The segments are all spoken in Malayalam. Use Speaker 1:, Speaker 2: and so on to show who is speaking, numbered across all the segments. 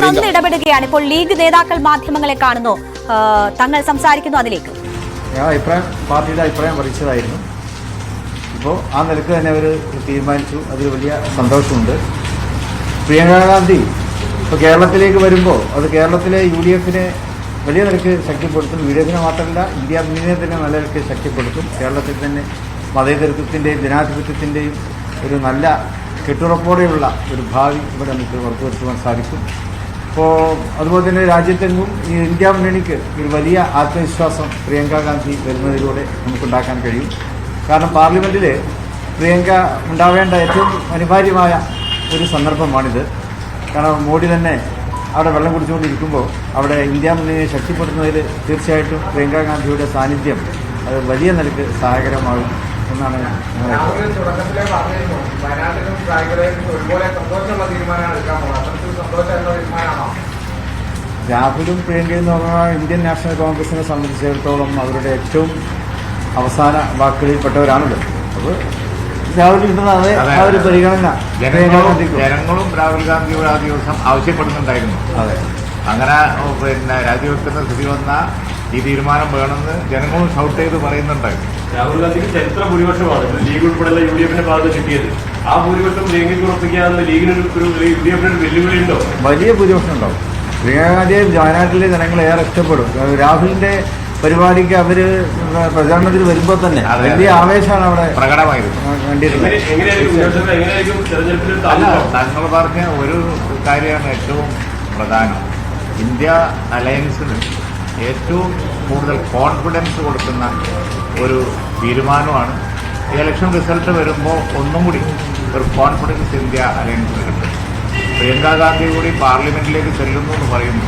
Speaker 1: ഒന്ന് ഇടപെടുകയാണ്. ഇപ്പോൾ ലീഗ് നേതാക്കൾ മാധ്യമങ്ങളെ കാണുന്നു, തങ്ങൾ സംസാരിക്കുന്നു, അതിലേക്ക്
Speaker 2: പാർട്ടിയുടെ അഭിപ്രായം അറിയിച്ചതായിരുന്നു. ഇപ്പോൾ ആ നിലക്ക് തന്നെ അവർ തീരുമാനിച്ചു. അതിൽ വലിയ സന്തോഷമുണ്ട്. പ്രിയങ്കാ ഗാന്ധി ഇപ്പോൾ കേരളത്തിലേക്ക് വരുമ്പോൾ അത് കേരളത്തിലെ UDF വലിയ നിലയ്ക്ക് ശക്തിപ്പെടുത്തും. UDF മാത്രമല്ല, ഇന്ത്യ മുന്നണിയെ തന്നെ നല്ല നിലയ്ക്ക് ശക്തിപ്പെടുത്തും. കേരളത്തിൽ തന്നെ മതേതരത്വത്തിൻ്റെയും ജനാധിപത്യത്തിൻ്റെയും ഒരു നല്ല കെട്ടുറപ്പോടെയുള്ള ഒരു ഭാവി ഇവിടെ നമുക്ക് ഉറപ്പുവരുത്തുവാൻ സാധിക്കും. അപ്പോൾ അതുപോലെ തന്നെ രാജ്യത്തെങ്ങും ഈ ഇന്ത്യ മുന്നണിക്ക് ഒരു വലിയ ആത്മവിശ്വാസം പ്രിയങ്കാ ഗാന്ധി വരുന്നതിലൂടെ നമുക്കുണ്ടാക്കാൻ കഴിയും. കാരണം പാർലമെൻറ്റിൽ പ്രിയങ്ക ഉണ്ടാവേണ്ട ഏറ്റവും അനിവാര്യമായ ഒരു സന്ദർഭമാണിത്. കാരണം മോഡി തന്നെ അവിടെ വെള്ളം കുടിച്ചുകൊണ്ടിരിക്കുമ്പോൾ അവിടെ ഇന്ത്യ മുന്നണിയെ ശക്തിപ്പെടുത്തുന്നതിൽ തീർച്ചയായിട്ടും പ്രിയങ്കാ ഗാന്ധിയുടെ സാന്നിധ്യം അത് വലിയ നിലയ്ക്ക് സഹായകരമാകും എന്നാണ് രാഹുലും പ്രിയങ്കയും എന്ന് പറഞ്ഞാൽ ഇന്ത്യൻ നാഷണൽ കോൺഗ്രസിനെ സംബന്ധിച്ചിടത്തോളം അവരുടെ ഏറ്റവും അവസാന വാക്കുകളിൽപ്പെട്ടവരാണല്ലോ. അപ്പോൾ രാഹുൽ കിട്ടുന്ന ആ ഒരു പരിഗണന
Speaker 3: ജനങ്ങളും രാഹുൽ ഗാന്ധിയോട് ആ ദിവസം ആവശ്യപ്പെടുന്നുണ്ടായിരുന്നു.
Speaker 2: അതെ,
Speaker 3: അങ്ങനെ രാജിവെക്കുന്ന സ്ഥിതി വന്ന ഈ തീരുമാനം വേണമെന്ന് ജനങ്ങളും ഷൗട്ട് ചെയ്ത് പറയുന്നുണ്ടായിരുന്നു.
Speaker 4: രാഹുൽ ഗാന്ധിക്ക് ചരിത്ര ഭൂരിപക്ഷമാണ് ലീഗ് ഉൾപ്പെടെയുള്ള UDF ഭാഗത്ത് കിട്ടിയത്. ആ ഭൂരിപക്ഷം പ്രിയങ്കയ്ക്ക് ഉറപ്പിക്കാതെ ലീഗിന് UDF വെല്ലുവിളി ഉണ്ടോ?
Speaker 2: വലിയ ഭൂരിപക്ഷം ഉണ്ടാവും. പ്രിയങ്കാ ഗാന്ധിയെ വയനാട്ടിലെ ജനങ്ങൾ ഏറെ ഇഷ്ടപ്പെടും. രാഹുലിന്റെ പരിപാടിക്ക് അവര് പ്രചാരണത്തിൽ വരുമ്പോൾ തന്നെ വലിയ ആവേശമാണ് അവിടെ
Speaker 3: പ്രകടമായിരുന്നു. തങ്ങൾ പറഞ്ഞ ഒരു കാര്യമാണ് ഏറ്റവും പ്രധാനം. ഇന്ത്യ അലയൻസിന് ഏറ്റവും കൂടുതൽ കോൺഫിഡൻസ് കൊടുക്കുന്ന ഒരു തീരുമാനമാണ്. ഈ ഇലക്ഷൻ റിസൾട്ട് വരുമ്പോൾ ഒന്നും കൂടി ഒരു കോൺഫിഡൻസ് ഇന്ത്യ അലയൻസിന് കിട്ടും. പ്രിയങ്കാ ഗാന്ധി കൂടി പാർലമെന്റിലേക്ക് ചെല്ലുന്നു എന്ന് പറയുന്നു.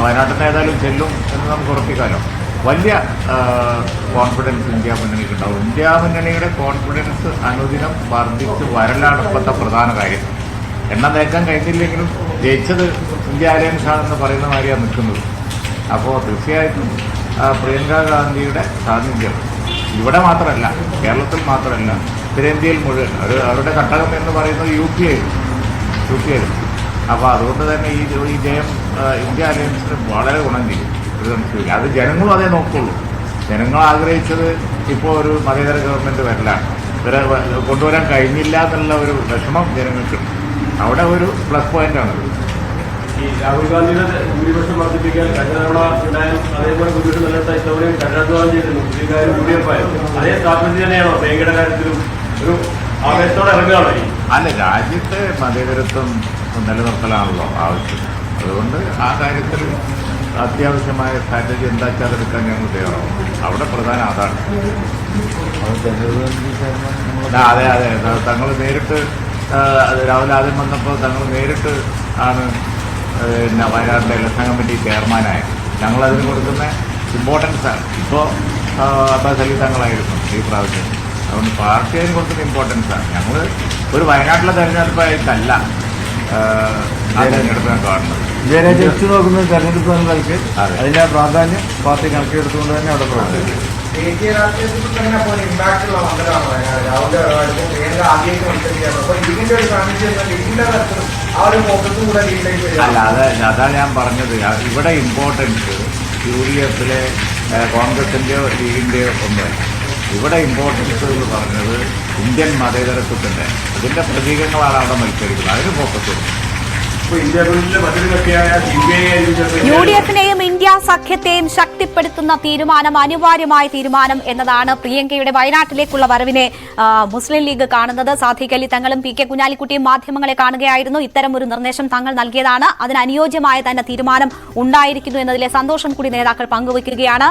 Speaker 3: വയനാട്ടിൽ നിന്ന് ഏതായാലും ചെല്ലും എന്ന് നമുക്ക് ഉറപ്പിക്കാമല്ലോ. വലിയ കോൺഫിഡൻസ് ഇന്ത്യ മുന്നണിക്ക് ഉണ്ടാവും. ഇന്ത്യ മുന്നണിയുടെ കോൺഫിഡൻസ് അനുദിനം വർദ്ധിച്ച് വരലാണ് ഇപ്പോഴത്തെ പ്രധാന കാര്യം. എണ്ണം നേക്കാൻ കഴിഞ്ഞില്ലെങ്കിലും ജയിച്ചത് ഇന്ത്യ അലയൻസ് ആണെന്ന് പറയുന്ന മാതിരിയാണ് നിൽക്കുന്നത്. അപ്പോൾ തീർച്ചയായിട്ടും പ്രിയങ്കാ ഗാന്ധിയുടെ സാന്നിധ്യം ഇവിടെ മാത്രമല്ല, കേരളത്തിൽ മാത്രമല്ല, ഉത്തരേന്ത്യയിൽ മുഴുവൻ അവരുടെ ഘട്ടകം എന്ന് പറയുന്നത് UP ആയിരുന്നു. അപ്പോൾ അതുകൊണ്ട് തന്നെ ഈ ജയം ഇന്ത്യ അലയൻസിന് വളരെ ഗുണം ചെയ്യും. ഒരു സംശയമില്ല. അത് ജനങ്ങളും അതേ നോക്കുള്ളൂ. ജനങ്ങൾ ആഗ്രഹിച്ചത് ഇപ്പോൾ ഒരു മതേതര ഗവൺമെൻറ് വരലാണ്. ഇവരെ കൊണ്ടുവരാൻ കഴിഞ്ഞില്ല എന്നുള്ള ഒരു വിഷമം ജനങ്ങൾക്കുണ്ട്. അവിടെ ഒരു പ്ലസ് പോയിന്റാണ്.
Speaker 4: ഈ രാഹുൽ ഗാന്ധിയുടെ ഭൂരിപക്ഷം വർദ്ധിപ്പിക്കാൻ കഴിഞ്ഞ തവണ ഉണ്ടായാലും അതേപോലെ ഭൂരിപക്ഷം നിലനിർത്താൻ ഇത്തവണയും കഠിനാധ്വാനം ചെയ്തിരുന്നു. പുള്ളിക്കാരും UDF ആയിരുന്നു. അതേ സ്ട്രാറ്റജി തന്നെയാണോ പ്രിയങ്കയുടെ കാര്യത്തിലും ഒരു ആവേശത്തോടെ ഇറങ്ങുകയാണോ?
Speaker 3: അല്ല, രാജ്യത്തെ മതേതരത്വം നിലനിർത്തലാണല്ലോ ആവശ്യം. അതുകൊണ്ട് ആ കാര്യത്തിൽ അത്യാവശ്യമായ സ്ട്രാറ്റജി എന്താച്ചാതെടുക്കാൻ ഞങ്ങൾ തയ്യാറാവും. അവിടെ പ്രധാനം അതാണ്. അതെ, തങ്ങൾ നേരിട്ട് രാവിലെ ആദ്യം വന്നപ്പോൾ തങ്ങൾ നേരിട്ട് ആണ് വയനാട്ടിലെ ഇലക്ഷൻ കമ്മിറ്റി ചെയർമാനായത്. ഞങ്ങളതിന് കൊടുക്കുന്ന ഇമ്പോർട്ടൻസാണ്. ഇപ്പോൾ അബ്ബാസ് അലി തങ്ങളായിരുന്നു ഈ പ്രാവശ്യം. അതുകൊണ്ട് പാർട്ടി അതിന് കൊടുക്കുന്ന ഇമ്പോർട്ടൻസാണ്. ഞങ്ങൾ ഒരു വയനാട്ടിലെ തെരഞ്ഞെടുപ്പായിട്ടല്ല ആ തെരഞ്ഞെടുപ്പിനെ കാണുന്നത്.
Speaker 2: ഇതുവരെ ജയിച്ചു നോക്കുന്നത് തെരഞ്ഞെടുപ്പ് നൽകി അതിന്റെ പ്രാധാന്യം പാർട്ടി കണക്കിലെടുത്തുകൊണ്ട് തന്നെ അവിടെ പ്രവർത്തിക്കും.
Speaker 5: ദേശീയ രാഷ്ട്രീയത്തിൽ തന്നെ അപ്പോൾ ഇമ്പാക്ട് ഉള്ള മണ്ഡലമാണ് രാഹുൽ ആദ്യമായിട്ട് മത്സരിക്കാറ്. അപ്പോൾ ഇതിന്റെ ഒരു സാന്നിധ്യം ലീഗിന്റെ തരത്തിലും ആ ഒരു ഫോക്കസും കൂടെ ലീഗിലേക്ക് വരും.
Speaker 3: അല്ല, അതാ ഞാൻ പറഞ്ഞത്. ഇവിടെ ഇമ്പോർട്ടൻസ് UDF കോൺഗ്രസിൻ്റെയോ ലീഗിൻ്റെയോ ഒന്നും. ഇവിടെ ഇമ്പോർട്ടൻസ് എന്ന് പറഞ്ഞത് ഇന്ത്യൻ മതേതരത്വത്തിൻ്റെ അതിൻ്റെ പ്രതീകങ്ങളാണ് അവിടെ മത്സരിക്കുന്നത്. അതിന് ഫോക്കസ് കൊടുക്കും.
Speaker 1: UDF-നെയും ഇന്ത്യ സഖ്യത്തെയും ശക്തിപ്പെടുത്തുന്ന തീരുമാനം, അനിവാര്യമായ തീരുമാനം എന്നതാണ് പ്രിയങ്കയുടെ വയനാട്ടിലേക്കുള്ള വരവിനെ മുസ്ലിം ലീഗ് കാണുന്നത്. സാദിഖ് അലി തങ്ങളും PK കുഞ്ഞാലിക്കുട്ടിയും മാധ്യമങ്ങളെ കാണുകയായിരുന്നു. ഇത്തരം ഒരു നിർദ്ദേശം തങ്ങൾ നൽകിയതാണ്. അതിന് അനുയോജ്യമായ തന്നെ തീരുമാനം ഉണ്ടായിരിക്കുന്നു എന്നതിലെ സന്തോഷം കൂടി നേതാക്കൾ പങ്കുവയ്ക്കുകയാണ്.